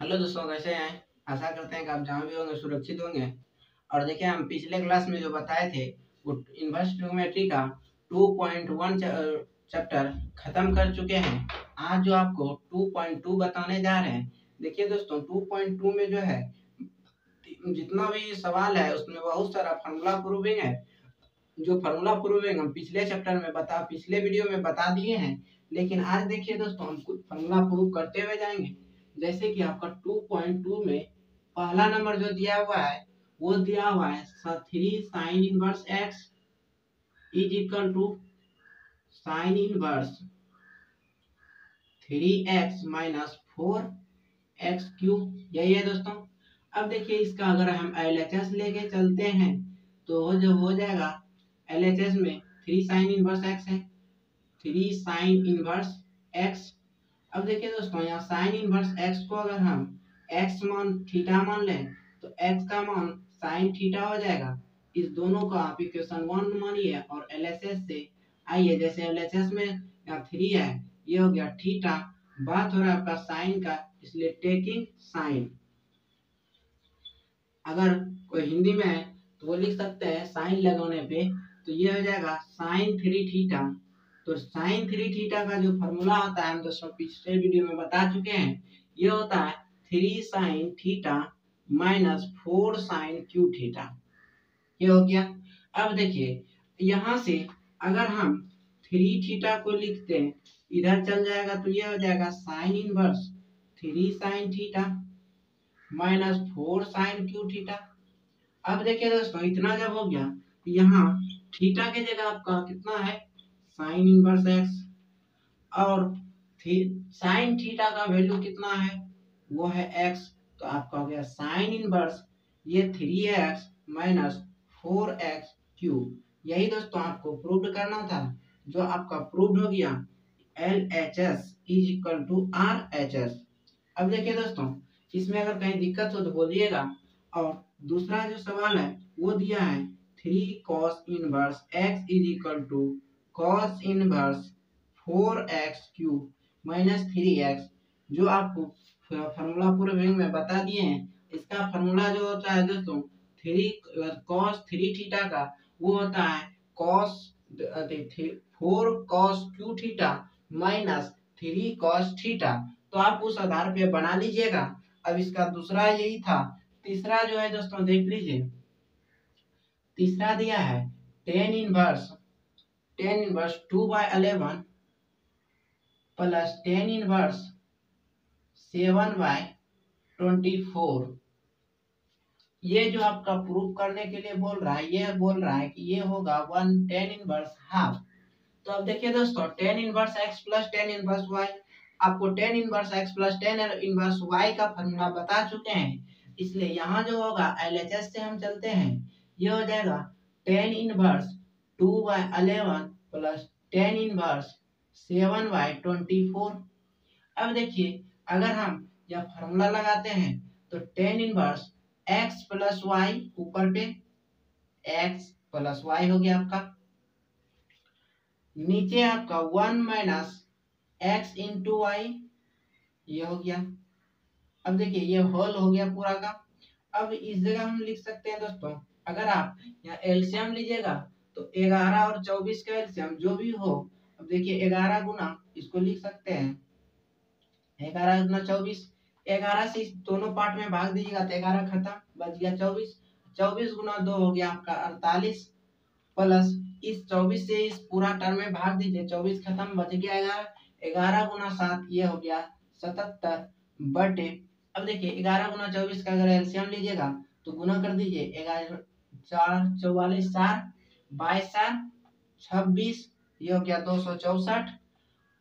Hello दोस्तों, कैसे हैं। आशा करते हैं कि आप जहाँ भी होंगे सुरक्षित होंगे। और देखिए, हम पिछले क्लास में जो बताए थे वो इन्वर्स ट्रिग्नोमेट्री का 2.1 चैप्टर खत्म कर चुके हैं। आज जो आपको 2.2 बताने जा रहे हैं। देखिए दोस्तों, 2.2 में जो है जितना भी सवाल है उसमें बहुत सारा फार्मूला प्रूविंग है। जो फार्मूला प्रूविंग हम पिछले वीडियो में बता दिए हैं। लेकिन आज देखिए दोस्तों, हम कुछ फार्मूला प्रूव करते हुए जाएंगे। जैसे कि आपका 2.2 में पहला नंबर जो दिया हुआ है वो दिया हुआ है 3 sin−1 x is equal to sin−3x−4x³ यही है दोस्तों। अब देखिए, इसका अगर हम LHS लेके चलते हैं तो जो हो जाएगा LHS में 3 sin−1 x है। 3 sin−1 x। अब देखिए दोस्तों, यहाँ sin−1 x को अगर हम x मान थीटा मान लें तो x का मान sin थीटा हो जाएगा। इस दोनों को आप इक्वेशन 1 मानिए और LHS से आइए। जैसे LHS में यहाँ 3 है, ये हो गया थीटा। बात हो रहा है आपका साइन का, इसलिए टेकिंग साइन। अगर कोई हिंदी में है तो वो लिख सकते हैं साइन लगाने पे, तो ये हो जाएगा sin3 थीटा। तो sin3 थीटा का जो फॉर्मूला होता है हम दोस्तों पिछले वीडियो में बता चुके हैं। ये होता है 3 sin थीटा-4 sin³ थीटा। ये हो गया। अब देखिए, यहाँ से अगर हम 3 थीटा को लिखते हैं, इधर चल जाएगा तो ये हो जाएगा sin−1 3 sin थीटा-4 sin³ थीटा। अब देखिए दोस्तों, इतना जब हो गया तो यहाँ थीटा के जगह आपका कितना है sin−1 x। और साइन थीटा का वैल्यू कितना है, वो है x। तो आपका हो गया sin−1 ये 3x-4x³ यही दोस्तों आपको प्रूव करना था, जो आपका प्रूव हो गया। LHS is equal to RHS। अब देखिए दोस्तों, इसमें अगर कहीं दिक्कत हो तो बोलिएगा। और दूसरा जो सवाल है वो दिया है 3 cos−1 x is equal to cos−4x³ -3x। जो आपको फार्मूला पूरे विंग में बता दिए हैं। इसका फार्मूला जो होता है दोस्तों 3 थीटा का, वो होता है cos 4 cos³ -3 cos थीटा। तो आप उस आधार पे बना लीजिएगा। अब इसका दूसरा यही था। तीसरा जो है दोस्तों देख लीजिए। तीसरा दिया है tan inverse 2/11 plus tan inverse 7/24। ये जो आपका प्रूफ करने के लिए बोल रहा है, ये बोल रहा है कि ये होगा 1 tan इनवर्स हाफ। तो अब देखिए दोस्तों, tan inverse x plus tan inverse y, आपको tan inverse x plus tan inverse y का फॉर्मूला बता चुके हैं। इसलिए यहाँ जो होगा LHS से हम चलते हैं। ये हो जाएगा tan inverse 2/11 plus tan inverse 7/24। अब देखिए, अगर हम यह फॉर्मूला लगाते हैं तो tan inverse x plus y ऊपर पे x प्लस y हो गया आपका, नीचे आपका 1 - x इंटू वाई, ये हो गया। अब देखिए, ये होल हो गया पूरा का। अब इस जगह हम लिख सकते हैं दोस्तों, अगर आप यहाँ एलसीएम लीजिएगा तो 11 और 24 का एलसीएम जो भी हो। अब देखिए 11 गुना इसको लिख सकते हैं 11 गुना 24। 11 से इस दोनों पार्ट में भाग दीजिएगा तो 11 खत्म, बच गया 24। 24 गुना 2 हो गया आपका 48, प्लस इस 24 से इस पूरा टर्म में भाग दीजिए, 24 खत्म, बच गया 11। 11 गुना 7 ये हो गया 77 बटे। अब देखिए 11 गुना 24 का अगर एलसीएम लीजिएगा तो गुना कर दीजिए। 11 4 44 4 22 4 26, ये हो गया 264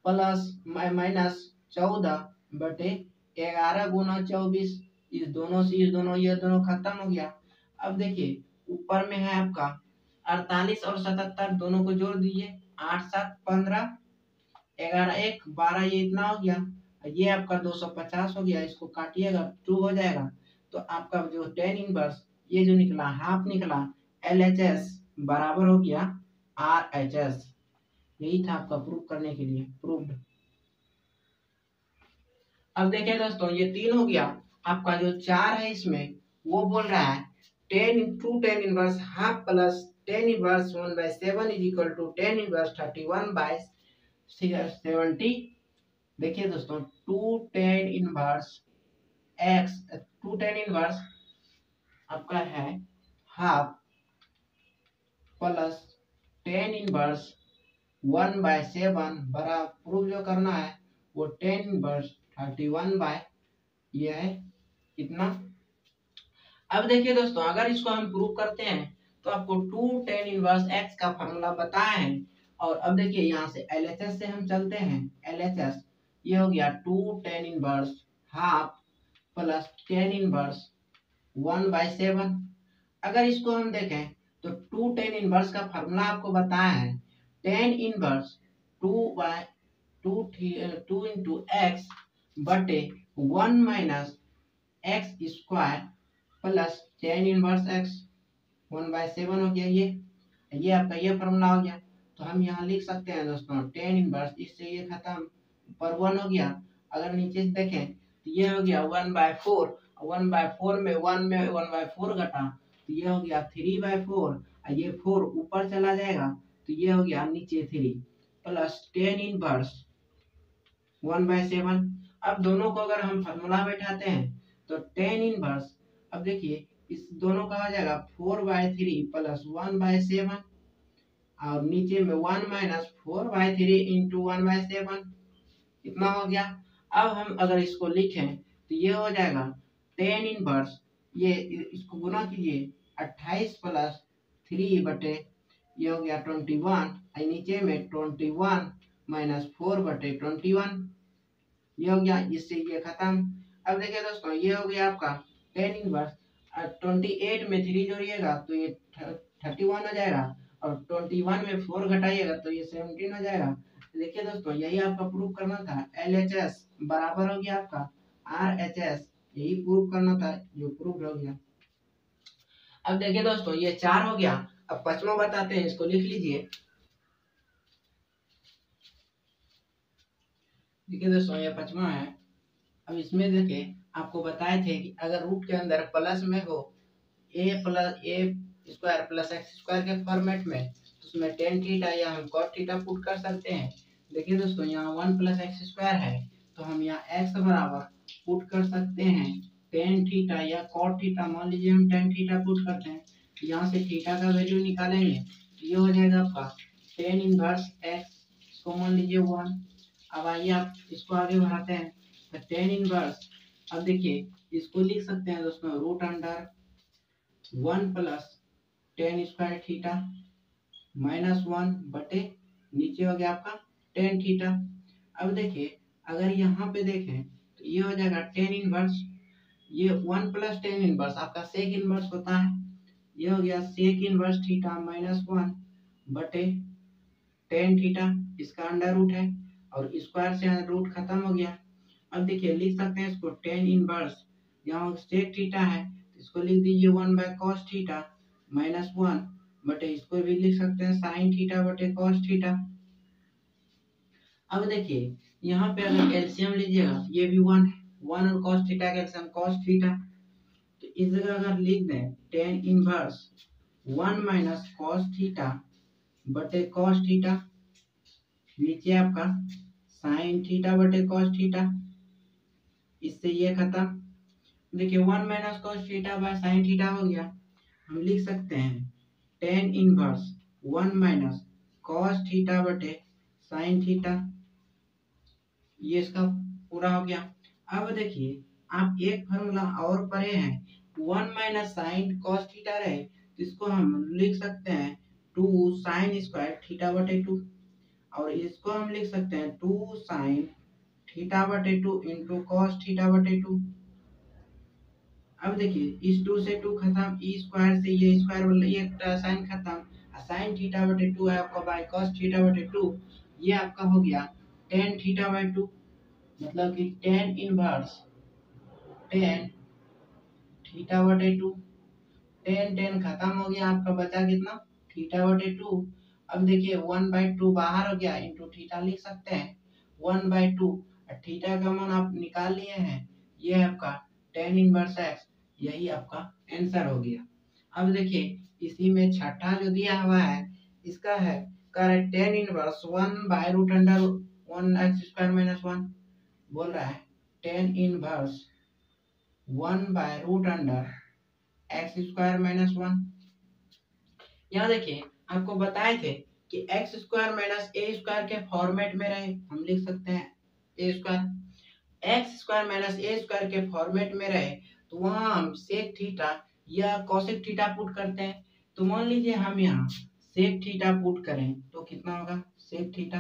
प्लस माइनस 14 बटे 11 गुना 24। इस दोनों से इस दोनों, ये दोनों खत्म हो गया। अब देखिए ऊपर में है आपका 48 और 77, दोनों को जोड़ दीजिए 8 7 15, 11 1 12, ये इतना हो गया। ये आपका 250 हो गया। इसको काटिएगा 2 हो जाएगा। तो आपका जो tan इनवर्स ये जो निकला हाफ निकला, LHS बराबर हो गया RHS। यही था आपका प्रूफ करने के लिए प्रूव्ड। अब देखिए दोस्तों, ये 3 हो गया। आपका जो 4 है इसमें वो बोल रहा है 10 inverse half plus 10 inverse 1/7 is equal to 10 inverse 31/70। देखिए दोस्तों 2 10 इनवर्स आपका है हाफ प्लस 10 इनवर्स 1/7 बड़ा प्रूफ जो करना है वो 10 इनवर्स 31 ये है कितना। अब देखिए दोस्तों अगर इसको हम प्रूव करते हैं तो आपको 2 10 इनवर्स x का फॉर्मूला बताए हैं। और अब देखिए यहाँ से LHS से हम चलते हैं। LHS ये हो गया 2 10 इनवर्स हाफ प्लस 10 इनवर्स 1/7। अगर इसको हम देखें तो 2 10 इनवर्स का फॉर्मूला आपको बताया है 10 इनवर्स 2 इंटू एक्स बटे 1 - x² प्लस 10 इनवर्स x 1/7 हो गया। ये आपका ये फॉर्मूला हो गया। तो हम यहाँ लिख सकते हैं दोस्तों 10 इनवर्स इससे ये खत्म ऊपर 1 हो गया। अगर नीचे से देखें तो ये हो गया 1/4 1/4 में 1/4 घटा तो ये हो गया 3/4 और ये 4 ऊपर चला जाएगा तो ये हो गया नीचे 3 प्लस 10 इनवर्स 1/7। अब दोनों को अगर हम फॉर्मूला बैठाते हैं तो 10 इनवर्स अब देखिए इस दोनों का हो जाएगा 4/3 प्लस 1/7 और नीचे में 1 - 4/3 इंटू 1/7 इतना हो गया। अब हम अगर इसको लिखें तो ये हो जाएगा 10 इनवर्स ये इसको गुना कीजिए 28 प्लस 3 बटे ये हो गया 21 और नीचे में 21 - 4/21 ये हो गया। इससे ये खत्म। अब देखिए दोस्तों ये हो गया आपका 10 इनवर्स 28 में 3 जोड़िएगा तो ये 31 हो जाएगा और 21 में 4 घटाइएगा तो ये 17 हो जाएगा। देखिए दोस्तों यही आपका प्रूफ करना था। LHS बराबर हो गया आपका RHS यही प्रूफ करना था जो प्रूफ हो गया। अब देखिए दोस्तों ये 4 हो गया। अब पांचवा बताते हैं इसको लिख लीजिए। देखिए दोस्तों ये पांचवा है। अब इसमें देखिए आपको बताए थे कि अगर रूट के अंदर प्लस में हो a² प्लस x² के फॉर्मेट में तो उसमें tan थीटा या हम cot थीटा पुट कर सकते हैं। देखिए दोस्तों यहाँ 1 + x² है तो हम यहाँ x बराबर पुट कर सकते हैं tan थीटा या cot थीटा। मान लीजिए हम tan थीटा पुट करते हैं यहाँ से थीटा का वैल्यू निकालेंगे तो ये हो जाएगा आपका tan इनवर्स x इसको मान लीजिए 1। अब आइए आप इसको आगे बढ़ाते हैं तो tan इनवर्स अब देखिए इसको लिख सकते हैं दोस्तों root under 1 plus tan² theta -1 बटे नीचे हो गया आपका tan थीटा। अब देखिए अगर यहाँ पे देखें तो ये हो जाएगा tan इनवर्स ये 1 + tan इनवर्स आपका सेक इनवर्स होता है। ये हो गया सेक इनवर्स थीटा -1 बटे tan थीटा इसका अंडर रूट है और स्क्वायर से रूट खत्म हो गया। अब देखिए लिख सकते हैं इसको tan इनवर्स यहाँ सेक थीटा है इसको लिख दीजिए 1/cos थीटा -1 बटे इसको भी लिख सकते हैं sin थीटा बटे cos थीटा। अब देखिए यहाँ पे अगर एलसीएम लीजिएगा ये भी 1 है 1 और cos थीटा का एलसीएम cos थीटा तो इस जगह अगर लिख दें tan इनवर्स 1 - cos थीटा बटे cos थीटा नीचे आपका sin थीटा बटे cos थीटा इससे ये खत्म। देखिए 1 - cos theta by sin theta हो गया। हम लिख सकते हैं tan इनवर्स 1 - cos थीटा बटे sin थीटा ये इसका पूरा हो गया। अब देखिए आप एक फॉर्मूला और पढ़े हैं 1 - sin cos थीटा रहे तो इसको हम लिख सकते हैं 2 sin² थीटा बटे 2 और इसको हम लिख सकते हैं 2 sin थीटा बटे 2 इंटू cos थीटा बटे 2। अब देखिए इस 2 से 2 खत्म e² से ये स्क्वायर वाला ये साइन खत्म sin थीटा बटे 2 है आपका बाय cos थीटा बटे 2 ये आपका हो गया tan थीटा बाय 2 मतलब कि tan इनवर्स tan थीटा बटे 2 tan खत्म हो गया आपका बचा कितना थीटा बटे 2। अब देखिए 1/2 बाहर हो गया इंटू थीटा लिख सकते हैं 1/2 थीटा का मान आप निकाल लिए हैं ये है आपका टेन इनवर्स एक्स, यही आपका आंसर हो गया। अब देखिए इसी में छठा जो दिया हुआ है इसका है करेक्ट टेन इनवर्स 1/√1 x² - 1 बोल रहा है टेन इनवर्स 1/√x² - 1। यहाँ देखिए आपको बताए थे कि x² - a² के फॉर्मेट में रहे हम लिख सकते हैं x² - a² के फॉर्मेट में रहे तो वहां हम सेक थीटा या कोसेक थीटा पुट करते हैं। तो मान लीजिए हम यहाँ सेक थीटा पुट करें तो कितना होगा सेक थीटा।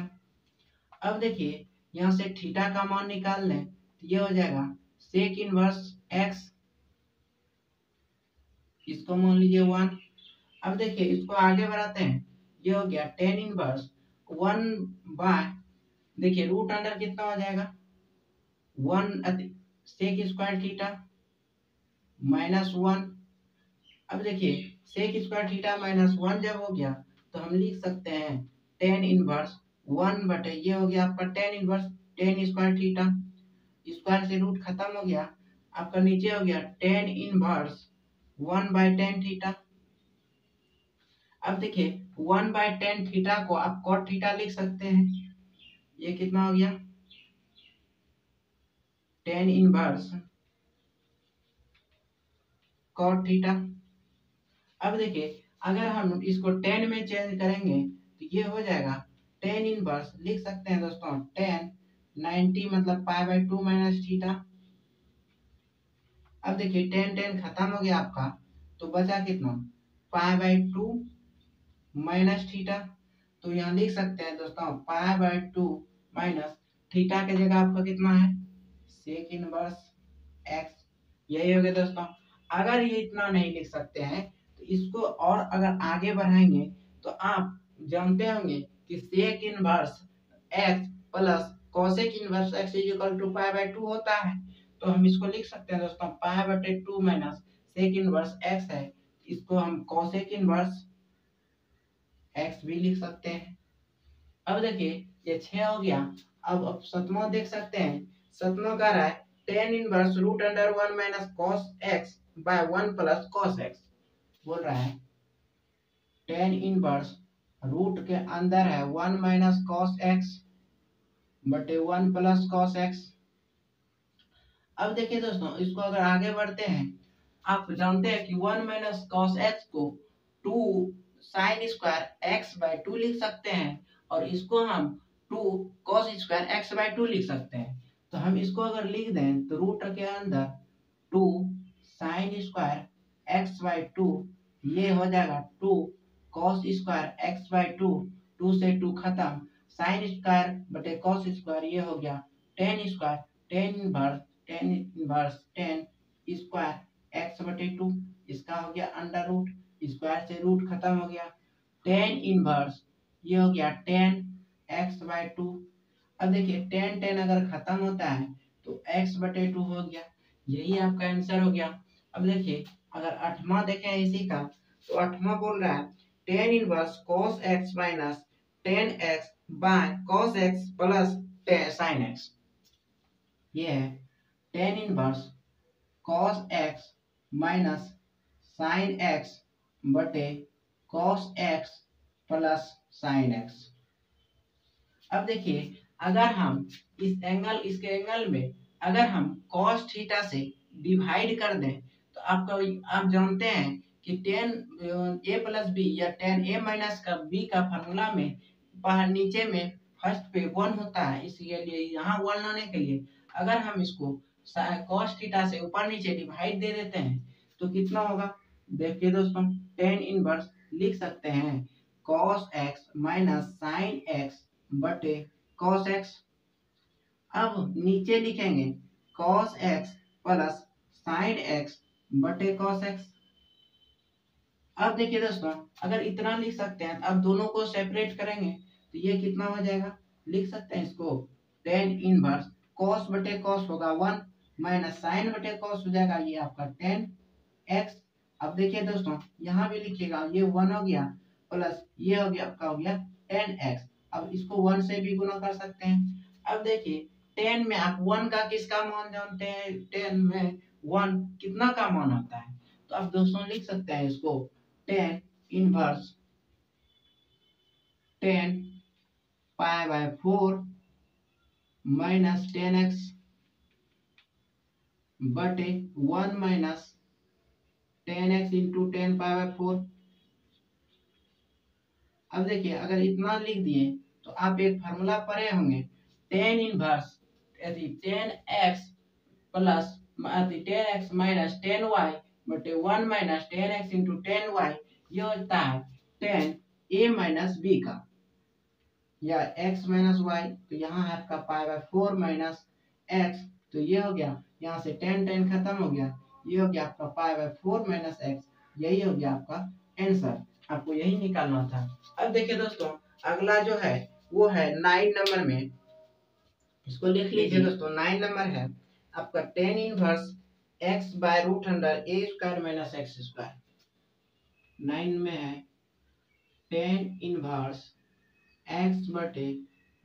अब देखिए यहाँ से थीटा का मान निकाल लें तो ये हो जाएगा सेक इनवर्स x, इसको मान लीजिए 1। अब देखिए इसको आगे बढ़ाते हैं, ये हो गया टेन इनवर्स 1 देखिए रूट अंडर कितना हो जाएगा 1 सेक स्क्वायर थीटा -1। अब देखिए सेक स्क्वायर थीटा -1 जब हो गया तो हम लिख सकते हैं टेन इनवर्स 1 बटे ये हो गया आपका tan inverse tan square theta, square से रूट खत्म हो गया, आपका नीचे हो गया टेन इनवर्स 1/10 थीटा। अब देखिए 1/10 थीटा को आप कॉट थीटा लिख सकते हैं, ये कितना हो गया टेन इनवर्स कॉट थीटा। अब देखिए अगर हम इसको 10 में चेंज करेंगे तो ये हो जाएगा टेन इनवर्स लिख सकते हैं दोस्तों 90 मतलब π/2 - थीटा। अब देखिए 10 खत्म हो गया आपका तो बचा कितना π/2 - थीटा। तो यहाँ लिख सकते हैं दोस्तों π/2 माइनस थीटा के जगह आपका कितना है सेक इनवर्स एक्स, यही हो गया दोस्तों। अगर ये इतना नहीं लिख सकते हैं तो इसको और अगर आगे बढ़ाएंगे तो आप जानते होंगे कि sec inverse x plus cosec inverse x is equal to π/2 होता है। तो हम इसको लिख सकते हैं दोस्तों π/2 माइनस सेक इनवर्स एक्स है, इसको हम कोसेक इनवर्स एक्स भी लिख सकते हैं। अब देखिए ये 6 हो गया। अब सतवां देख सकते हैं, सतवां कह रहा है tan inverse √1 minus cos x by 1 plus cos x बोल रहा है टेन इनवर्स रूट के अंदर है 1 माइनस कॉस एक्स बटे 1 प्लस कॉस एक्स। अब देखिए दोस्तों इसको अगर आगे बढ़ते हैं, आप जानते हैं कि 1 माइनस कॉस एक्स को 2 साइन स्क्वायर x/2 लिख सकते हैं और इसको हम 2 कॉस स्क्वायर x/2 लिख सकते हैं। तो हम इसको अगर लिख दें तो रूट के अंदर 2 साइन स्क्वायर x/2 ये हो जाएगा 2 कॉस स्क्वायर x/2, 2 से 2 खत्म, साइन स्क्वायर बटे कॉस स्क्वायर ये हो गया ten square tan inverse 10 square x/2, इसका हो गया अंडर रूट, स्क्वायर से रूट खत्म हो गया टेन इनवर्स ये हो गया 10x/2। अब देखिए 10 अगर खत्म होता है तो x/2 हो गया, यही आपका आंसर हो गया। अब देखिए अगर आठवां देखें इसी का तो आठवां बोल रहा है tan inverse cos x minus 10x by cos x plus sin x, ये है tan inverse cos x minus sin x बटे cos x plus sin x। अब देखिए अगर हम इसके एंगल में अगर हम cos थीटा से डिवाइड कर दें तो आप जानते हैं कि टेन a प्लस बी या टेन a माइनस का b का फॉर्मूला में बाहर नीचे में फर्स्ट पे 1 होता है, इसलिए यहाँ 1 लाने के लिए अगर हम इसको cos थीटा से ऊपर नीचे डिवाइड दे देते हैं तो कितना होगा देखिए दोस्तों टेन इनवर्स लिख सकते हैं cos x minus sin x बटे cos x। अब नीचे लिखेंगे cos x plus sin x बटे cos x। अब देखिए दोस्तों अगर इतना लिख सकते हैं अब दोनों को सेपरेट करेंगे तो ये कितना हो जाएगा लिख सकते हैं इसको टेन इनवर्स cos बटे cos होगा 1 माइनस sin बटे cos हो जाएगा ये आपका 10x। अब देखिए दोस्तों यहाँ भी लिखिएगा ये 1 हो गया प्लस ये हो गया आपका हो गया 10x। अब इसको 1 से भी गुना कर सकते हैं। अब देखिए 10 में आप 1 का किसका मान जानते हैं, 10 में 1 कितना का मान आता है। तो आप दोस्तों लिख सकते हैं इसको 10 inverse 10 pi by 4 minus 10x बटे 1 minus 10x into 10 pi by 4। अब देखिए अगर इतना लिख दिए तो आप एक फार्मूला पढ़े होंगे 10 inverse 10x plus 10x minus 10y बटे 1 माइनस 10x इंटू 10y। ये होता है 10 a माइनस b का या x माइनस y। तो यहाँ है आपका पाई बाय 4 माइनस x। तो ये हो गया, यहाँ से 10 10 खत्म हो गया, ये हो गया आपका पाई बाय 4 माइनस x। यही हो गया आपका आंसर, आपको यही निकालना था। अब देखिए दोस्तों अगला जो है वो है 9 नंबर में, इसको लिख लीजिए दोस्तों। 9 नंबर है आपका 10 inverse x by root under a square minus x square. 9 में है 10 इनवर्स x बटे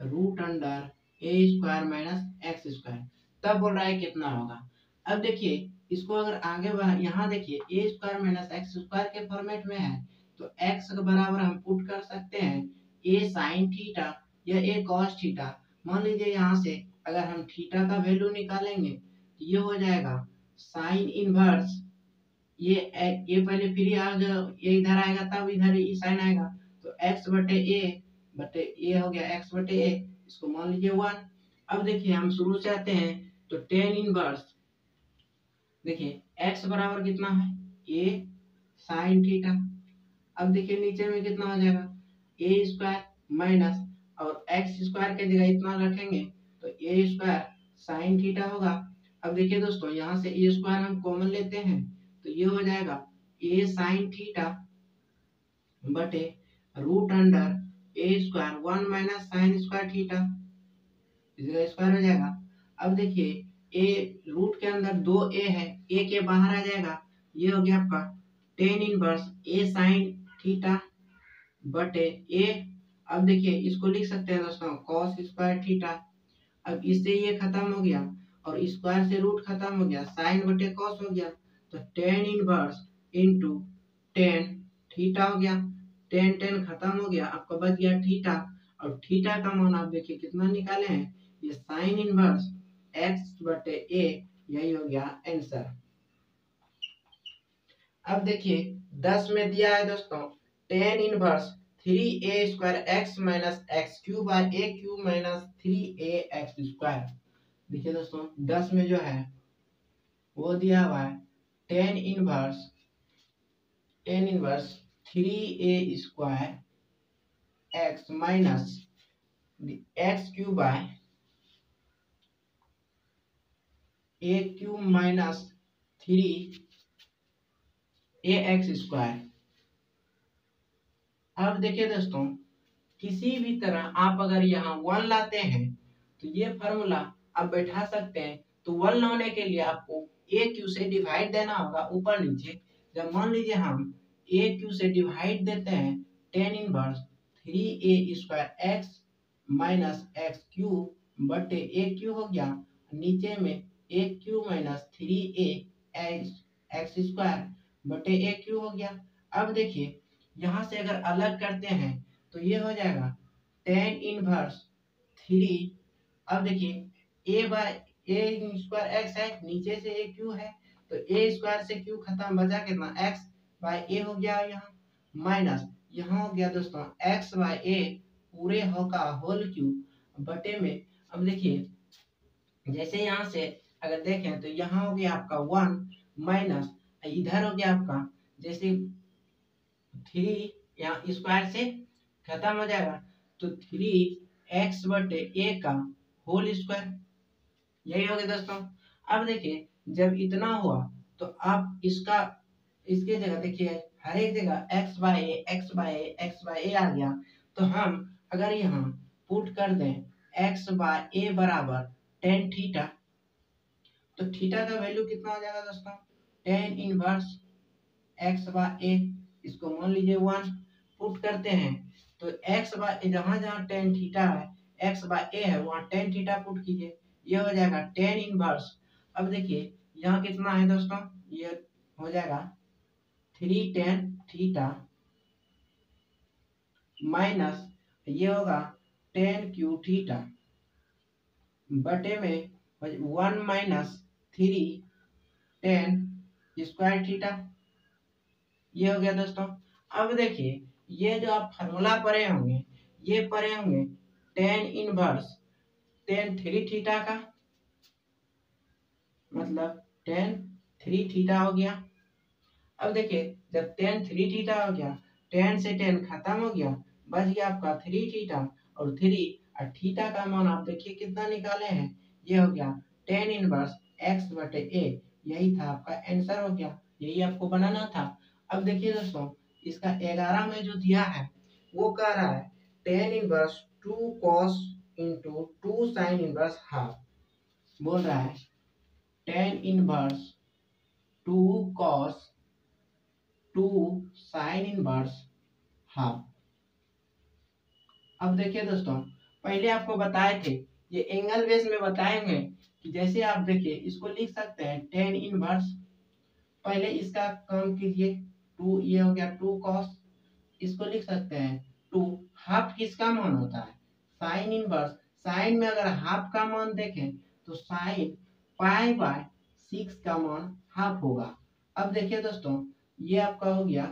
root under a square minus x square. तब बोल रहा है कितना होगा। अब देखिए इसको अगर आगे बढ़ा, यहाँ देखिए ए स्क्वायर माइनस एक्स स्क्वायर के फॉर्मेट में है तो x के बराबर हम पुट कर सकते हैं ए साइन थीटा या ए कॉस थीटा। मान लीजिए यहाँ से अगर हम थीटा का वैल्यू निकालेंगे तो ये हो जाएगा साइन इनवर्स ये पहले फ्री आ जाओ, ये इधर आएगा तब इधर ही साइन आएगा। तो x बटे ए हो गया x बटे ए, इसको मान लीजिए 1। अब देखिए हम शुरू से आते हैं तो 10 इनवर्स, देखिए x बराबर कितना है a साइन थीटा। अब देखिए नीचे में कितना हो जाएगा ए स्क्वायर माइनस और एक्स स्क्वायर के जगह इतना रखेंगे तो ए स्क्वायर साइन थीटा होगा। अब देखिए दोस्तों यहाँ से ए स्क्वायर हम कॉमन लेते हैं तो ये हो जाएगा ए साइन थीटा बटे root under a square 1 minus sine square theta, इसका स्क्वायर हो जाएगा। अब देखिए ए रूट के अंदर 2a है, a के बाहर आ जाएगा, ये हो गया आपका 10 इनवर्स ए साइन थीटा बटे ए। अब देखिए इसको लिख सकते हैं दोस्तों कॉस स्क्वायर थीटा। अब इससे ये खत्म हो गया और स्क्वायर से रूट खत्म हो गया, साइन बटे कॉस हो गया। तो 10 इनवर्स इंटू 10 थीटा हो गया, 10 10 खत्म हो गया, आपका बच गया थीटा। और थीटा का मान आप देखिए कितना निकाले हैं, ये साइन इनवर्स एक्स बटे ए, यही हो गया आंसर। अब देखिए 10 में दिया है दोस्तों 10 inverse 3a square x minus x cube by A cube minus 3a x square. देखिए दोस्तों 10 में जो है वो दिया हुआ है 10 inverse 3a square x minus x cube by A cube minus 3a x square. अब देखिए दोस्तों किसी भी तरह आप अगर यहाँ 1 लाते हैं तो ये फॉर्मूला आप बैठा सकते हैं। तो 1 लाने के लिए आपको ए क्यू से डिवाइड देना होगा ऊपर नीचे। जब मान लीजिए हम ए क्यू से डिवाइड देते हैं 10 inverse 3a square x minus x cube बटे ए क्यू हो गया, नीचे में a cube minus 3a x square बटे ए क्यू हो गया। अब देखिए यहाँ से अगर अलग करते हैं तो ये हो जाएगा 10 इनवर्स 3। अब देखिए a by a square x है, नीचे से ए क्यू है तो ए स्क्वायर से क्यू खत्म, बचा कितना x बाय ए हो गया यहाँ, माइनस यहाँ हो गया दोस्तों x बाय ए पूरे होगा होल क्यूब बटे में। अब देखिए जैसे यहाँ से अगर देखें तो यहाँ हो गया आपका 1 माइनस इधर हो गया आपका जैसे 3 यहाँ स्क्वायर से खत्म हो जाएगा तो 3x बटे ए का होल स्क्वायर, यही हो गया दोस्तों। अब देखिए जब इतना हुआ तो आप इसके जगह देखिए हर एक जगह x बाय ए आ गया। तो हम अगर यहाँ पुट कर दें x बाय ए बराबर 10 थीटा, तो थीटा का वैल्यू कितना हो जाएगा दोस्तों 10 इनवर्स x बाय ए, इसको मान लीजिए 1 पुट करते हैं तो x बाय जहाँ जहाँ tan थीटा है x बाय ए है वहाँ tan थीटा पुट कीजिए, ये हो जाएगा 10 इनवर्स। अब देखिए यहाँ कितना है दोस्तों, ये हो जाएगा 3 tan थीटा माइनस ये होगा tan क्यू थीटा बटे में 1 माइनस 3 tan स्क्वायर थीटा। ये हो गया दोस्तों। अब देखिए ये जो आप फार्मूला पढ़े होंगे, ये पढ़े होंगे tan इनवर्स tan 3 थीटा का, मतलब tan 3 थीटा हो गया। अब देखिए जब tan 3 थीटा हो गया, tan से tan खत्म हो गया, बच गया आपका 3 थीटा, और 3 और थीटा का मान आप देखिए कितना निकाले हैं, ये हो गया tan इनवर्स x बटे a। यही था आपका आंसर हो गया, यही आपको बनाना था। अब देखिए दोस्तों इसका 11 में जो दिया है वो कह रहा है tan inverse 2 cos into 2 sine inverse half. बोल रहा है tan inverse 2 cos 2 sine inverse half. अब देखिए दोस्तों पहले आपको बताए थे, ये एंगल बेस में बताएंगे कि जैसे आप देखिए इसको लिख सकते हैं tan इनवर्स, पहले इसका काम कीजिए 2, ये हो गया 2 cos, इसको लिख सकते हैं 2। हाफ किसका मान होता है, साइन इनवर्स। साइन में अगर हाफ का मान देखें तो साइन पाई बाय 6 का मान हाफ होगा। अब देखिए दोस्तों ये आपका हो गया,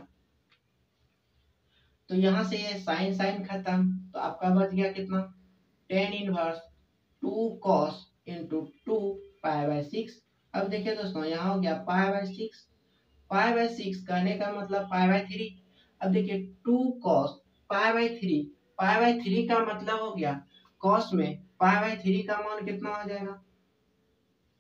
तो यहाँ से ये साइन साइन खत्म, तो आपका बच गया कितना, tan inverse 2 cos into 2 pi bye 6। अब देखिए दोस्तों यहाँ हो गया पाई बाय 6, पाई बाय 6 कहने का मतलब पाई बाय 3। अब देखिए 2 cos pi by 3, pi by 3 का मतलब हो गया cos में पाई बाय 3 का मान कितना हो जाएगा,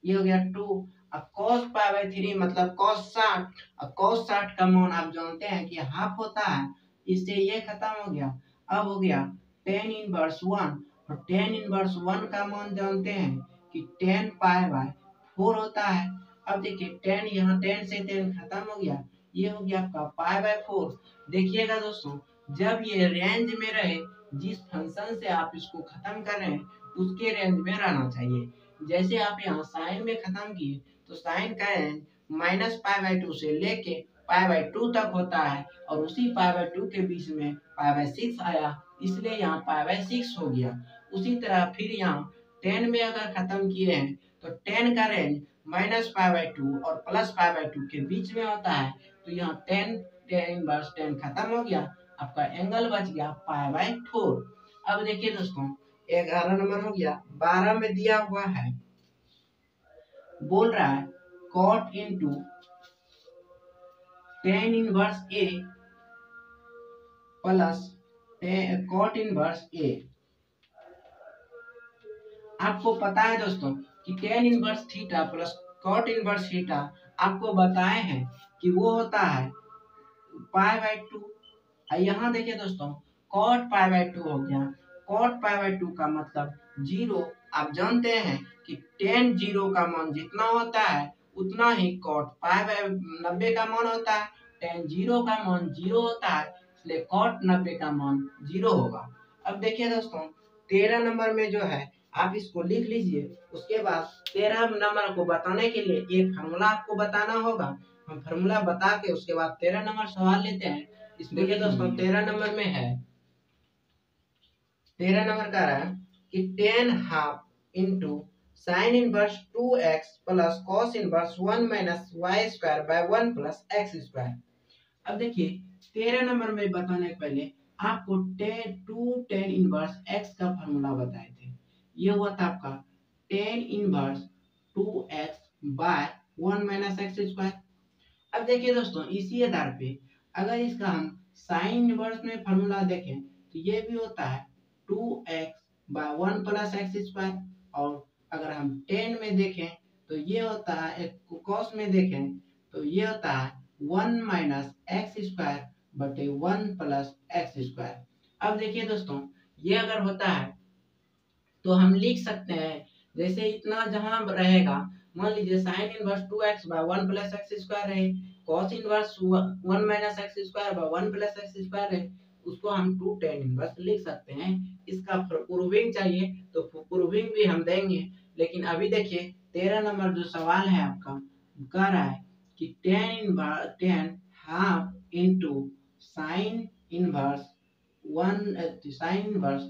ये हो गया 2। अब cos पाई बाय 3 मतलब cos 60, अब cos 60 का मान आप जानते हैं कि हाफ होता है, इससे ये खत्म हो गया। अब हो गया tan इनवर्स 1, और tan इनवर्स 1 का मान जानते हैं कि tan पाई बाय 4 होता है। अब देखिए tan, यहाँ tan से tan खत्म हो गया, ये हो गया आपका पाई बाय 4। देखिएगा दोस्तों जब ये रेंज में रहे, जिस फंक्शन से आप इसको खत्म कर रहे हैं उसके रेंज में रहना चाहिए। जैसे आप यहाँ साइन में खत्म किए तो साइन का रेंज माइनस पाई बाय 2 से लेके पाई बाय 2 तक होता है, और उसी पाई बाय 2 के बीच में पाई बाय 6 आया, इसलिए यहाँ पाई बाय 6 हो गया। उसी तरह फिर यहाँ 10 में अगर खत्म किए हैं तो 10 का रेंज माइनस पाई बाय 2 और प्लस पाई बाय 2 के बीच में होता है, तो यहाँ 10 tan इनवर्स 10 खत्म हो गया, आपका एंगल बच गया पाई बाय 4। अब देखिए दोस्तों 11 नंबर हो गया। 12 में दिया हुआ है, बोल रहा है cot into tan inverse a plus cot inverse a। आपको पता है दोस्तों कि tan inverse theta plus cot inverse theta आपको बताए हैं कि वो होता है पाई बाय 2। यहाँ देखिए दोस्तों cot पाई बाय 2 हो गया, cot पाई बाय 2 का मतलब 0। आप जानते हैं कि tan 0 का मान जितना होता है उतना ही cot पाई बाय 90 का मान होता है। tan 0 का मान 0 होता है, इसलिए cot 90 का मान 0 होगा। अब देखिए दोस्तों 13 नंबर में जो है आप इसको लिख लीजिए, उसके बाद 13 नंबर को बताने के लिए एक फार्मूला आपको बताना होगा। हम फार्मूला बता के उसके बाद 13 नंबर सवाल लेते हैं। देखिए दोस्तों 13 नंबर में है, 13 नंबर कह रहा है कि tan half into sine inverse 2x plus cos inverse 1 minus y square by 1 plus x square. अब देखिए 13 नंबर में बताने के पहले आपको tan इनवर्स x का फार्मूला बताए थे, ये हुआ था आपका tan inverse 2x by 1 minus x square. अब देखिए दोस्तों इसी आधार पे अगर इसका हम साइन इनवर्स में फार्मूला देखें तो ये भी होता है 2x by 1 plus x square, और अगर हम tan में देखें तो ये होता है, कॉस में देखें तो ये होता है 1 माइनस एक्स स्क्वायर बटे 1 प्लस एक्स स्क्वायर। अब देखिए दोस्तों ये अगर होता है तो हम लिख सकते हैं, जैसे इतना जहां रहेगा, मान लीजिए sine inverse 2x by 1 plus x square है, cos inverse 1 minus x square by 1 plus x square है, उसको हम 2 tan इनवर्स लिख सकते हैं। इसका प्रूविंग चाहिए तो प्रूविंग भी हम देंगे, लेकिन अभी देखिए 13 नंबर जो सवाल है आपका, कह रहा है कि tan half into sine inverse sine inverse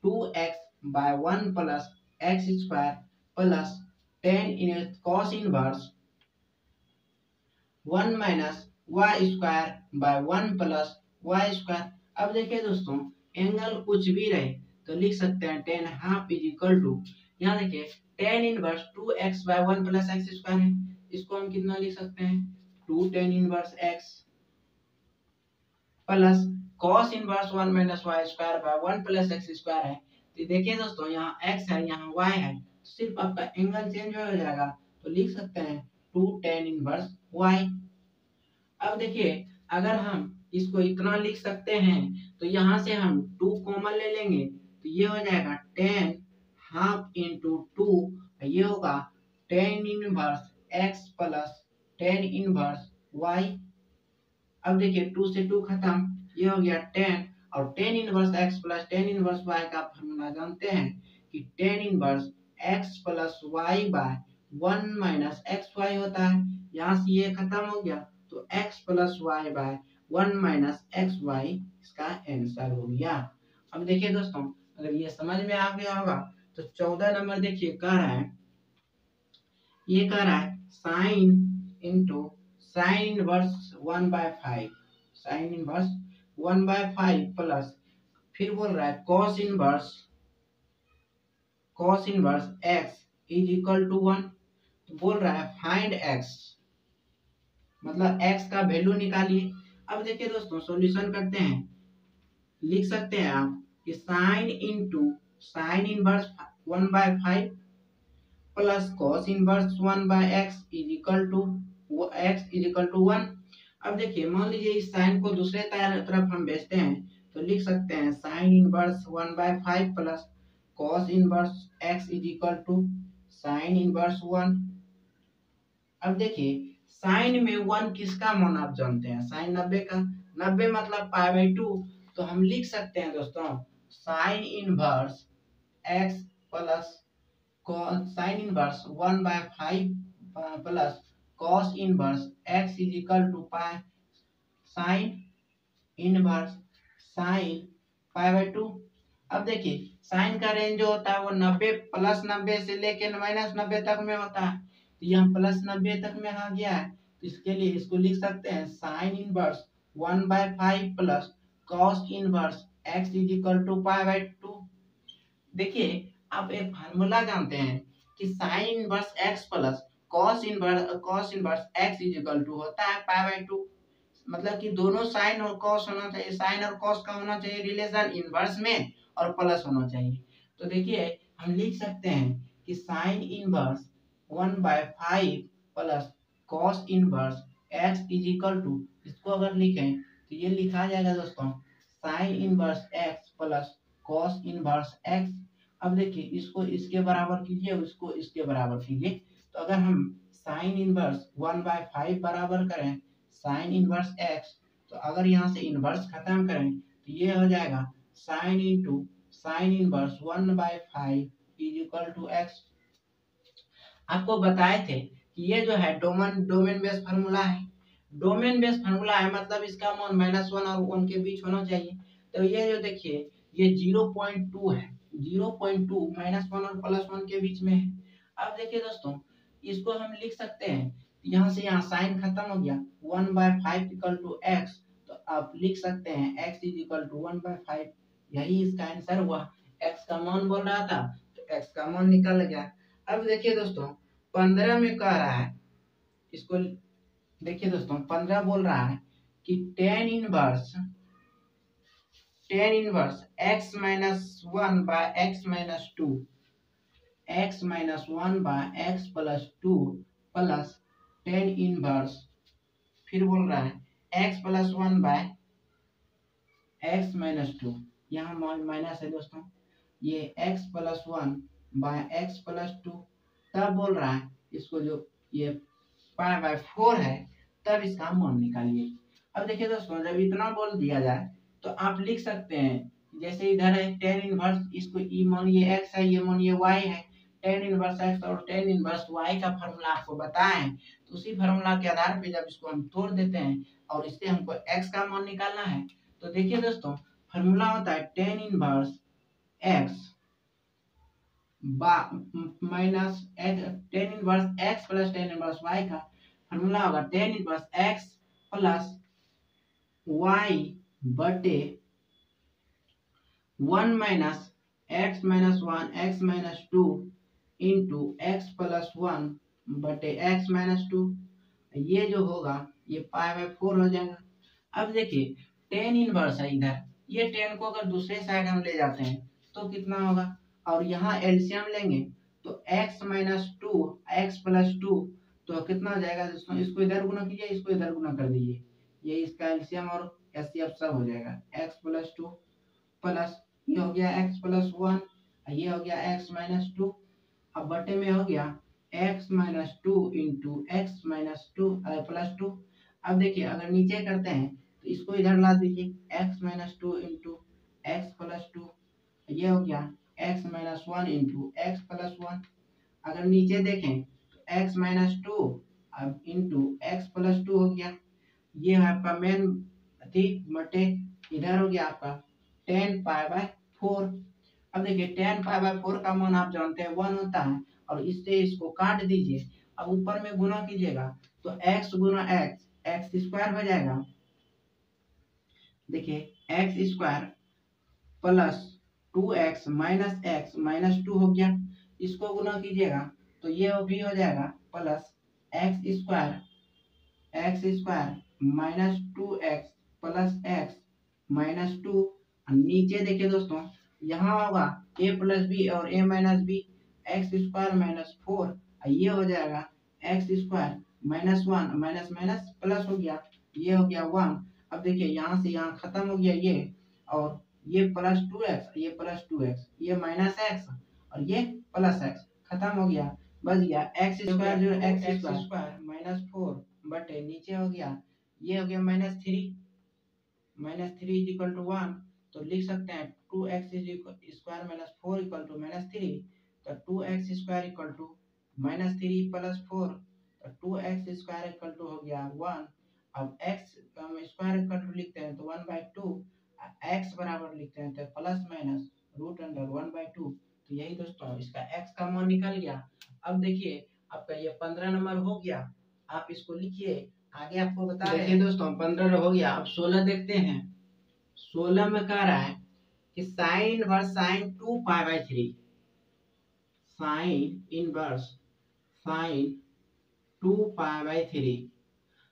2x by 1 plus x square plus tan in cos inverse 1 minus y square by 1 plus y square. अब देखिए दोस्तों, एंगल कुछ भी रहे तो लिख सकते हैं tan half is equal to, यहाँ देखिए tan inverse 2x by 1 plus x square है, इसको हम कितना लिख सकते हैं 2 tan inverse x plus cos inverse 1 minus y square by 1 plus x square है। तो देखिए दोस्तों, यहाँ x है यहाँ y है, तो सिर्फ आपका एंगल चेंज हो जाएगा, तो लिख सकते हैं 2 टेन इनवर्स y। अब देखिए, अगर हम इसको इतना लिख सकते हैं तो यहाँ से हम 2 कॉमन ले लेंगे, तो ये हो जाएगा 10 हाफ इंटू 2, ये होगा 10 inverse x plus 10 inverse y। अब देखिए 2 से 2 खत्म, ये हो गया 10, और 10 inverse x plus 10 inverse y का फॉर्मूला जानते हैं कि 10 inverse x plus y by 1 minus x y होता है। यहाँ से ये खत्म हो गया, तो x plus y by 1 minus x y इसका आंसर हो गया। अब देखिए दोस्तों, अगर ये समझ में आ गया होगा तो 14 नंबर देखिए कह रहा है, ये कह रहा है sine into sine inverse 1/5, sine inverse 1/5 plus, फिर बोल रहा है cos inverse x is equal to 1। बोल रहा है फाइंड x, मतलब x का वैल्यू निकालिए। अब देखिए दोस्तों, सॉल्यूशन करते हैं, लिख सकते हैं आप कि sine into sine inverse 1/5 plus cos inverse 1/x is equal to x is equal to 1। अब देखिए, मान लीजिए इस साइन को दूसरे तरफ हम भेजते हैं, तो लिख सकते हैं sine inverse 1/5 plus cos inverse x is equal to sine inverse 1। अब देखिए, साइन में 1 किसका मान आप जानते हैं, साइन 90 का, 90 मतलब π/2, तो हम लिख सकते हैं दोस्तों sine inverse x plus sine inverse 1/5 plus cos inverse x is equal to pi sine inverse sine π/2। अब देखिए, साइन का रेंज जो होता है वो 90 प्लस 90 से लेके माइनस 90 तक में होता है, तो यहाँ प्लस 90 तक में आ गया है, तो इसके लिए इसको लिख सकते हैं sine inverse 1/5 plus cos inverse x is equal to π/2। देखिए, आप एक फार्मूला जानते हैं कि sine inverse x plus cos inverse x is equal to होता है π/2, मतलब कि दोनों साइन और cos होना चाहिए, साइन और cos का होना चाहिए रिलेशन इनवर्स में, और प्लस होना चाहिए। तो देखिए, हम लिख सकते हैं कि sine inverse 1/5 plus cos inverse x is equal to, इसको अगर लिखें तो ये लिखा जाएगा दोस्तों sine inverse x plus cos inverse x। अब देखिए, इसको इसके बराबर कीजिए, उसको इसके बराबर कीजिए, तो अगर हम साइन इनवर्स 1/5 बराबर करें साइन इनवर्स x, तो अगर यहाँ से इनवर्स खत्म करें तो ये हो जाएगा sine into sine inverse 1/5 is equal to x। आपको बताए थे कि ये जो है डोमेन बेस फार्मूला है, डोमेन बेस फार्मूला है, मतलब इसका मान -1 और 1 के बीच होना चाहिए। तो ये जो देखिए, ये 0.2 है, 0.2 -1 और +1 के बीच में है। अब देखिए दोस्तों, इसको हम लिख सकते हैं, यहाँ से यहाँ साइन खत्म हो गया, 1/5 इक्वल टू x, तो आप लिख सकते हैं x इज इक्वल टू 1/5, यही इसका आंसर हुआ। x का मान बोल रहा था, तो x का मान निकल गया। अब देखिए दोस्तों, 15 में कह रहा है, इसको देखिए दोस्तों, 15 बोल रहा है कि tan inverse x minus 1 by x minus 2, x minus 1 by x plus 2 plus tan inverse, फिर बोल रहा है x plus 1 by x minus 2, यहाँ माइनस है दोस्तों, ये x plus 1 by x plus 2, तब बोल रहा है इसको जो ये π/4 है, तब इसका मान निकालिए। अब देखिए दोस्तों, जब इतना बोल दिया जाए तो आप लिख सकते हैं, जैसे इधर है टेन इनवर्स, इसको ई मान ये x है, ये मान ये y है, टेन इनवर्स एक्स और टेन इनवर्स वाई का फॉर्मूला आपको बताएं, तो उसी फॉर्मूला के आधार पे जब इसको हम तोड़ देते हैं और इससे हमको एक्स का मान निकालना है, तो देखिए दोस्तों फॉर्मूला होता है tan inverse x minus tan inverse x plus tan inverse y का फॉर्मूला होगा tan inverse x plus y बटे 1 minus x minus 1 x minus 2 into x plus 1 बटे एक्स माइनस 2। ये जो होगा ये पाई बाय 4 हो जाएगा। अब देखिए टेन इनवर्स है इधर, ये टेन को अगर दूसरे साइड हम ले जाते हैं तो कितना होगा, और यहाँ एलसीएम लेंगे तो x माइनस 2 एक्स प्लस 2 तो कितना हो जाएगा दोस्तों, इसको इधर गुना कीजिए, इसको इधर गुना कर दीजिए, ये इसका एलसीएम और एचसीएफ सब हो जाएगा x प्लस 2 प्लस ये हो गया x प्लस 1, ये हो गया x माइनस 2, अब बटे में हो गया x minus 2 into x minus 2 plus 2। अब देखिए अगर नीचे करते हैं तो इसको इधर ला दीजिए x minus 2 into x plus 2, ये हो गया x minus 1 into x plus 1। अगर नीचे देखें तो x माइनस 2 अब इंटू एक्स प्लस 2 हो गया, ये है आपका मेन थी बटे इधर हो गया आपका 10 पाई बाय 4। अब देखिए 10 पाई बाय 4 का मान आप जानते हैं 1 होता है, और इससे इसको काट दीजिए, अब ऊपर में गुना कीजिएगा तो x गुना x एक्स स्क्वायर हो जाएगा। देखिए x square plus 2x minus 2 हो गया, इसको गुना कीजिएगा तो ये भी हो जाएगा plus x square minus 2x plus x minus 2। नीचे देखिए दोस्तों यहाँ होगा a प्लस बी और a minus b, x square minus 4, ये हो जाएगा x square minus 1 minus minus plus हो गया, ये हो गया 1। अब देखिए यहाँ से यहाँ खत्म हो गया ये, और ये प्लस 2x ये प्लस 2x ये माइनस x और ये प्लस x खत्म हो गया, बच गया एक्स स्क्वायर जो एक्स स्क्वायर माइनस 4 बटे नीचे हो गया ये हो गया माइनस 3 इज इक्वल टू 1, तो लिख सकते हैं 2x square minus 4 equal to minus 3, तो 2x square equal to minus 3 plus 4, तो 2x स्क्वायर इक्वल टू हो गया 1। अब x स्क्वायर इक्वल टू लिखते हैं तो 1/2, x बराबर लिखते हैं तो प्लस माइनस रूट अंडर 1/2। तो यही दोस्तों इसका x का मान निकल गया। अब देखिए आपका ये 15 नंबर हो गया, आप इसको लिखिए, आगे आपको बता रहे हैं। देखिए दोस्तों 15 हो गया, अब 16 देखते हैं। 16 में कह रहा है कि sine inverse sine 2 pi by 3, sine inverse sine 2 pi by 3।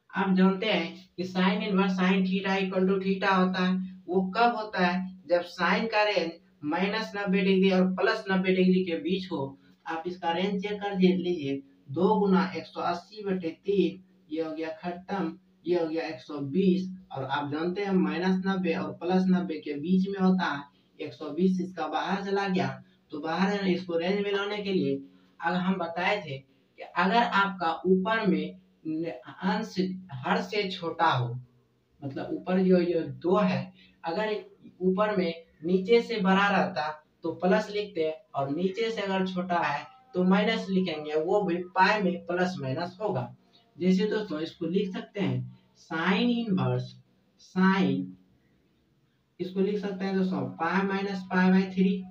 आप जानते हैं कि sine inverse sine theta equal to theta होता है, वो कब होता है जब साइन का रेंज माइनस 90 डिग्री और प्लस 90 डिग्री के बीच हो। आप इसका रेंज चेक कर लीजिए, 2 गुना 180/3, ये हो गया खत्म, ये हो गया 120, और आप जानते हैं माइनस 90 और प्लस 90 के बीच में होता है 120, इसका बाहर चला गया, तो बाहर इसको रेंज में लाने के लिए अगर हम बताए थे कि अगर आपका ऊपर में अंश हर से छोटा हो, मतलब ऊपर जो ये 2 है, अगर ऊपर में नीचे से बड़ा रहता तो प्लस लिखते हैं, और नीचे से अगर छोटा है तो माइनस लिखेंगे, वो भी पाई में प्लस माइनस होगा। जैसे दोस्तों इसको लिख सकते हैं साइन इनवर्स साइन, इसको लिख सकते हैं दोस्तों पाई माइनस पाई बाय 3,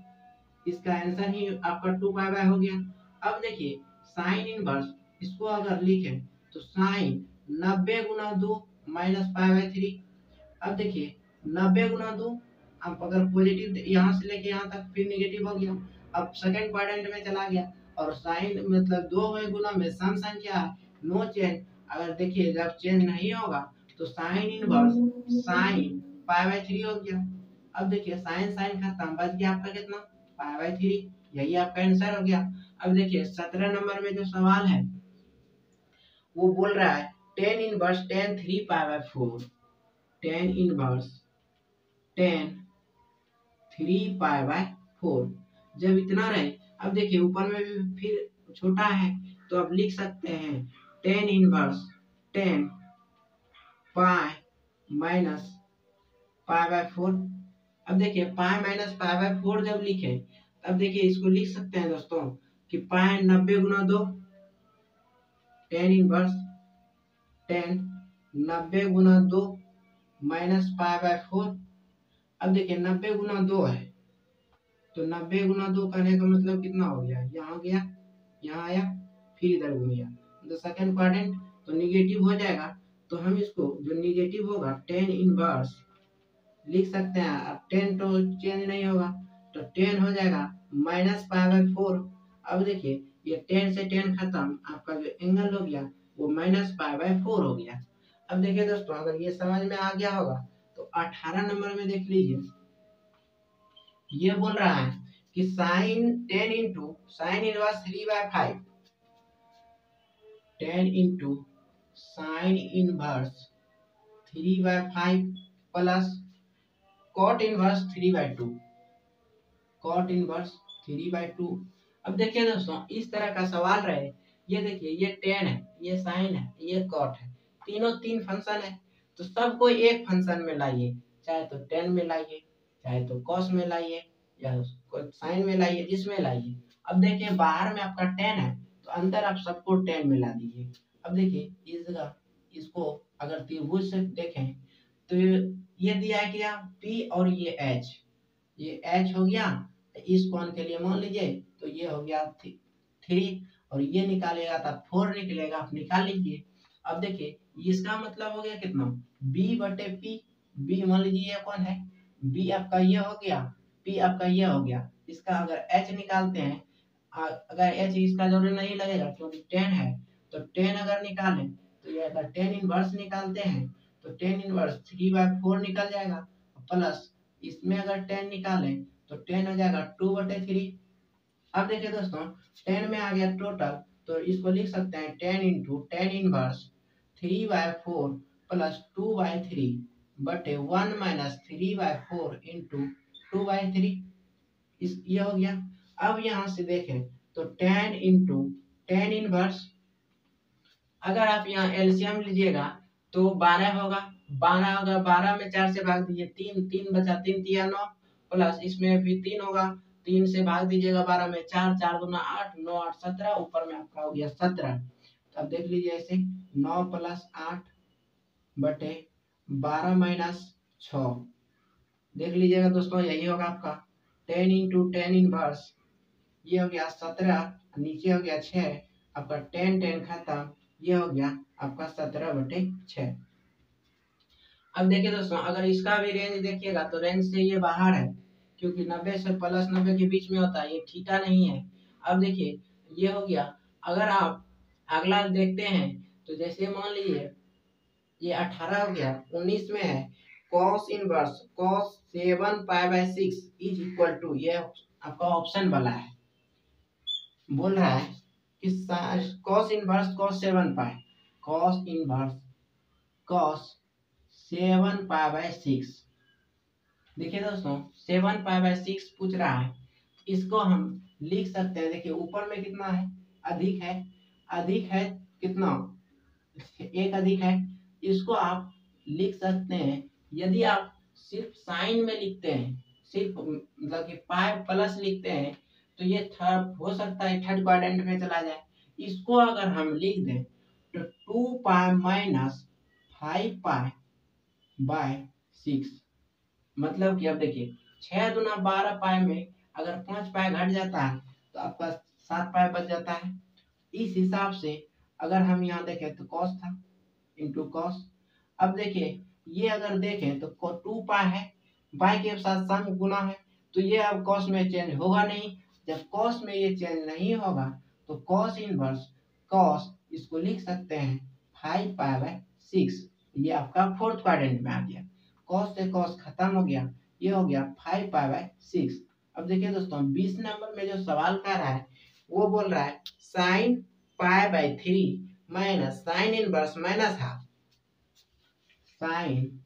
इसका आंसर ही आपका 2 पाई बाय हो गया। अब देखिए साइन इनवर्स इसको अगर लिखें तो साइन 90 गुना 2 माइनस पाई बाय 3। अब देखिए 90 गुना 2, आप अगर पॉजिटिव यहाँ से लेके यहाँ तक फिर नेगेटिव हो गया, अब सेकंड क्वाड्रेंट में चला गया, और साइन मतलब 2 में गुना में सम संख्या है, नो चेंज। अगर देखिए जब चेंज नहीं होगा तो sign inverse sine pi by 3 हो गया। अब देखिए साइन साइन खत्म, बच गया आपका कितना पाई बाय 3, यही आपका आंसर हो गया। अब देखिए 17 नंबर में जो सवाल है वो बोल रहा है tan inverse tan 3 pi by 4, tan inverse tan 3 pi by 4 जब इतना रहे। अब देखिए ऊपर में भी फिर छोटा है, तो अब लिख सकते हैं tan inverse 10 pi minus pi bye 4। अब देखिए पाई माइनस पाई बाय 4 जब लिखे, अब देखिए इसको लिख सकते हैं दोस्तों कि पाए 90 गुना 2 टेन इनवर्स 10 90 गुना 2 माइनस पाई बाय 4। अब देखिए 90 गुना 2 है तो 90 गुना 2 करने का मतलब कितना हो गया, यहाँ गया यहाँ आया फिर इधर घूम गया तो सेकंड क्वाड्रेंट तो निगेटिव हो जाएगा। तो हम इसको जो निगेटिव होगा 10 इनवर्स लिख सकते हैं। अब 10 तो चेंज नहीं होगा तो 10 हो जाएगा माइनस पाई बाय 4। अब देखिए ये 10 से 10 खत्म, आपका जो एंगल हो गया वो माइनस पाई बाय 4 हो गया। अब देखिए दोस्तों अगर ये समझ में आ गया होगा तो 18 नंबर में देख लीजिए, ये बोल रहा है कि sine 10 into sine inverse 3/5 10 into sine inverse 3/5 plus cot inverse 3/2 cot inverse 3/2। अब देखिए दोस्तों इस तरह का सवाल रहे, ये देखिए ये 10 है, ये साइन है, ये कॉट है, तीनों तीन फंक्शन है तो सबको एक फंक्शन में लाइए, चाहे तो 10 में लाइए, चाहे तो कॉस में लाइए, या साइन में लाइए, जिसमें लाइए। अब देखिए बाहर में आपका 10 है तो अंदर आप सबको 10 में ला दीजिए। अब देखिए इस जगह इसको अगर त्रिभुज से देखें तो ये दिया है क्या P और ये H हो गया। इस कोण के लिए मान लीजिए तो ये हो गया 3 और ये निकालेगा तो 4 निकलेगा, आप निकाल लीजिए। अब देखिए इसका मतलब हो गया कितना B/P। B मान लीजिए ये कौन है, B आपका ये हो गया, P आपका ये हो गया। इसका अगर H निकालते हैं, अगर H इसका जरूरी नहीं लगेगा क्योंकि 10 है तो 10 अगर निकालें तो ये अगर 10 इनवर्स निकालते हैं तो 10 इनवर्स 3/4 निकल जाएगा, प्लस इसमें अगर 10 निकालें तो 10 हो जाएगा 2/3। अब देखिए दोस्तों 10 में आ गया टोटल तो इसको लिख सकते हैं 10 इंटू 10 इनवर्स 3/4 प्लस 2/3 बटे 1 माइनस 3/4 इंटू 2/3। इस ये हो गया। अब यहाँ से देखें तो 10 इंटू 10 इनवर्स, अगर आप यहाँ एलसीएम लीजिएगा तो 12 होगा, 12 में 4 से भाग दीजिए, 3 बचा, 3 तिया 9 प्लस इसमें भी 3 होगा, 3 से भाग दीजिएगा 12 में, 4 4 दूना 8 9 8 17, ऊपर में आपका हो गया 17। तो अब देख लीजिए ऐसे 9 प्लस 8 बटे 12 माइनस 6, देख लीजिएगा दोस्तों यही होगा आपका 10 इंटू 10 इनवर्स, ये हो गया 17, नीचे हो गया 6, आपका 10 10 खत्म, ये हो गया आपका 17/6। अब देखिए दोस्तों अगर इसका भी रेंज देखिएगा तो रेंज से ये बाहर है क्योंकि 90 से प्लस 90 के बीच में होता है, ये थीटा नहीं है। अब देखिए ये हो गया। अगर आप अगला देखते हैं तो जैसे मान लीजिए ये 18 हो गया, 19 में है cos inverse cos 7π/6 is equal to, ये आपका ऑप्शन वाला है, बोल रहा है कि cos inverse cos 7π cos inverse cos 7π/6। देखिए दोस्तों 7π/6 पूछ रहा है, इसको हम लिख सकते हैं। देखिए ऊपर में कितना है, अधिक है कितना, एक अधिक है, इसको आप लिख सकते हैं। यदि आप सिर्फ साइन में लिखते हैं, सिर्फ मतलब कि पाई प्लस लिखते हैं तो ये थर्ड हो सकता है, थर्ड क्वाड्रेंट में चला जाए। इसको अगर हम लिख दें तो 2π माइनस 5π/6, मतलब कि अब देखिए 6 दूना 12 पाई में अगर 5 पाई घट जाता है तो आपका 7 पाई बच जाता है। इस हिसाब से अगर हम यहाँ देखें तो कॉस था इंटू कॉस। अब देखिए ये अगर देखें तो 2 पाई है, पाई के साथ सम गुना है तो ये अब कॉस में चेंज होगा नहीं। जब कॉस में ये चेंज नहीं होगा तो कॉस इनवर्स कॉस इसको लिख सकते हैं 5π/6, ये आपका फोर्थ क्वाड्रेंट में आ गया। कॉस से कॉस खत्म हो गया, ये हो गया 5π/6। अब देखिए दोस्तों 20 नंबर में जो सवाल कर रहा है वो बोल रहा है sine π/3 minus sine inverse minus half, sine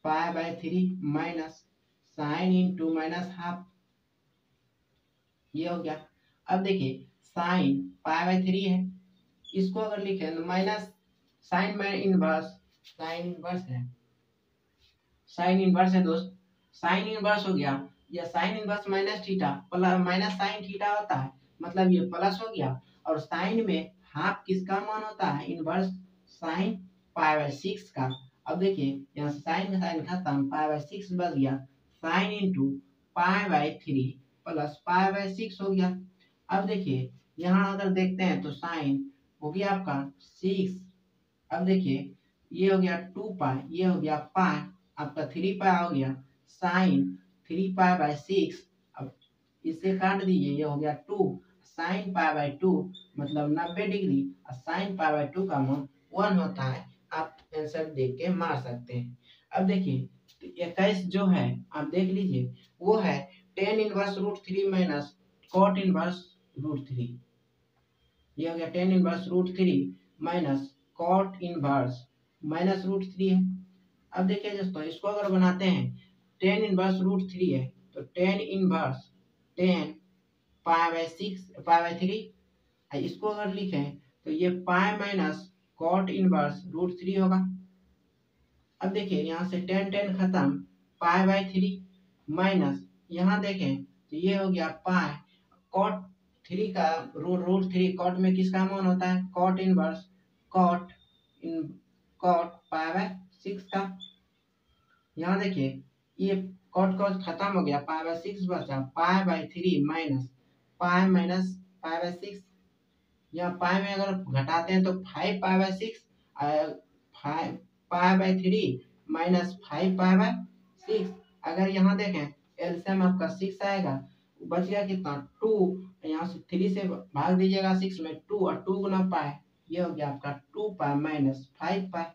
π/3 minus sine into minus half, ये हो गया। अब देखिए साइन π/3 है, इसको अगर लिखे तो माइनस साइन में इनवर्स, साइन इनवर्स है दोस्त, साइन इनवर्स हो गया, या sign inverse minus theta plus minus sine theta होता है, मतलब ये प्लस हो गया, और साइन में हाफ किसका मान होता है, इनवर्स साइन π/6 का। अब देखिए यहाँ साइन का साइन खत्म, π/6 बच गया, साइन इंटू π/3 प्लस π/6 हो गया। अब देखिए यहाँ अगर देखते हैं तो साइन हो गया आपका 6, अब देखिए ये हो गया 2π, ये हो गया पाई, आपका 3π हो गया, साइन 3π/6। अब इसे काट दीजिए, ये हो गया 2 साइन π/2 मतलब 90 डिग्री, और साइन π/2 का मान 1 होता है। आप आंसर देख के मार सकते हैं। अब देखिए 21 जो है आप देख लीजिए, वो है tan−√3 माइनस cot−√3। ये हो गया tan−√3 माइनस cot−√3 है। अब देखिए दोस्तों इसको अगर बनाते हैं, tan−√3 है तो tan π/3, इसको अगर लिखें तो ये π−cot−√3 होगा। अब देखिए यहाँ से tan खत्म, π/3 माइनस यहाँ देखें तो ये हो गया पाई, cot 3 का √3, cot में किसका मान होता है, cot−1 cot π/6 का। यहाँ देखिए ये cot खत्म हो गया, π/6 बचा, π/3 माइनस π−π/6, यहाँ पाई में अगर घटाते हैं तो 5π/6, π/3 माइनस 5π/6। अगर यहाँ देखें एलसीएम आपका 6 आएगा, बच गया कितना 2, यहाँ से 3 से भाग दीजिएगा 6 में, 2 और 2 गुना पाई, ये हो गया आपका 2π माइनस 5π।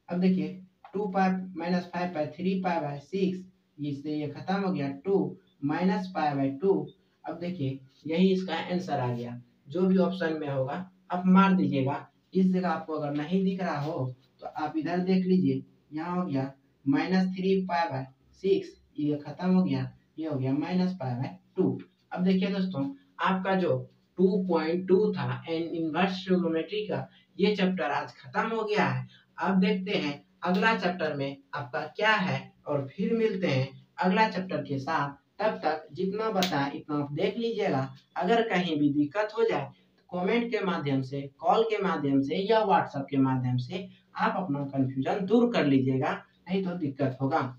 अब देखिए 2π माइनस 5π 3π/6, इससे ये खत्म हो गया 2 माइनस π/2। अब देखिए यही इसका आंसर आ गया। जो भी ऑप्शन में होगा आप मार दीजिएगा। इस जगह आपको अगर नहीं दिख रहा हो तो आप इधर देख लीजिए, यहाँ हो गया -3π/6, ये खत्म हो गया, ये हो गया -π/2। अब देखिए दोस्तों आपका जो 2.2 था इनवर्स ट्रिग्नोमेट्री का, ये चैप्टर आज खत्म हो गया है। अब देखते हैं अगला चैप्टर में आपका क्या है, और फिर मिलते हैं अगला चैप्टर के साथ। तब तक जितना बताएं इतना आप देख लीजिएगा। अगर कहीं भी दिक्कत हो जाए तो कमेंट के माध्यम से, कॉल के माध्यम से या व्हाट्सएप के माध्यम से आप अपना कंफ्यूजन दूर कर लीजिएगा, नहीं तो दिक्कत होगा।